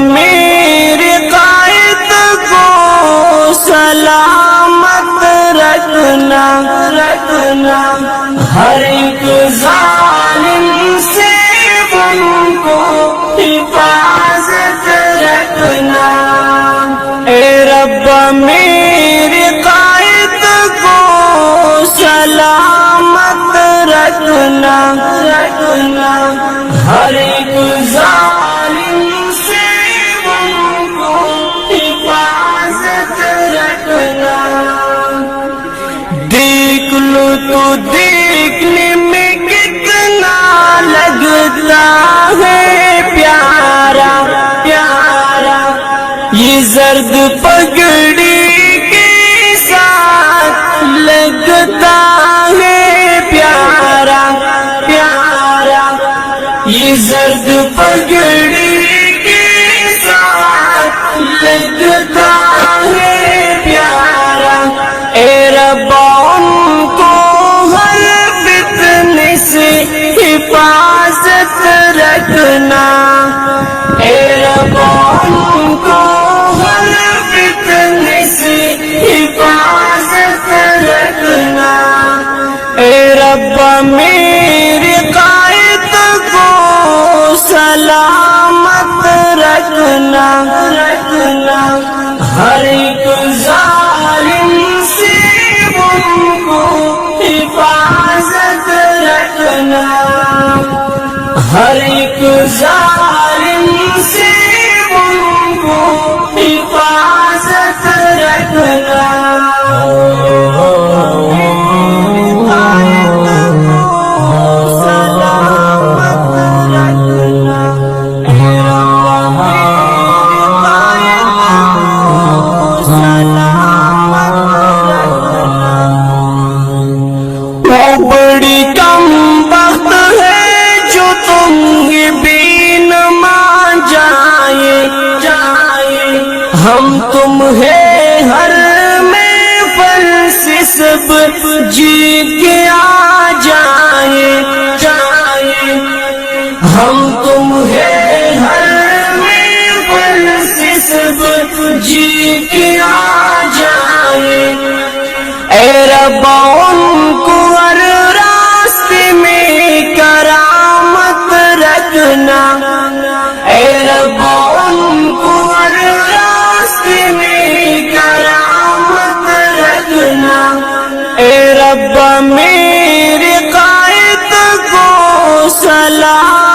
میرے قائد کو سلامت رکھنا رکھنا، ہر ایک ظالم سے ان کو حفاظت رکھنا۔ اے رب میرے قائد کو سلامت رکھنا رکھنا، ہر ایک ظالم سے ان کو حفاظت رکھنا۔ دیکھ لو تو دیکھنے میں کتنا لگتا ہے پیارا پیارا، یہ زرد پگڑی کے ساتھ لگتا ہے پیارا پیارا، یہ زرد پگڑی کے ساتھ لگتا ہے پیارا۔ اے رب ان کو ہر فتنے سے حفاظت رکھنا، اے رب ان کو ہر فتنے سے حفاظت رکھنا۔ اے رب میرے قائد کو سلامت رکھنا رکھنا، ہر ایک ظالم سے ان کو حفاظت رکھنا، ہر ایک ظالم سے ان کو حفاظت رکھنا۔ بڑی کم بخت ہے جو تم بھی نہ مان جائے جائے، ہم تمہیں ہر محفل سے سب جیت کے آ جائے جائے، ہم تمہیں ہر محفل سے سب جیت کے آ جائے۔ اے رب ان کو ہر راستے میں کرامت رکھنا، اے رب ان کو ہر راستے میں کرامت رکھنا۔ اے رب میرے قائد کو سلام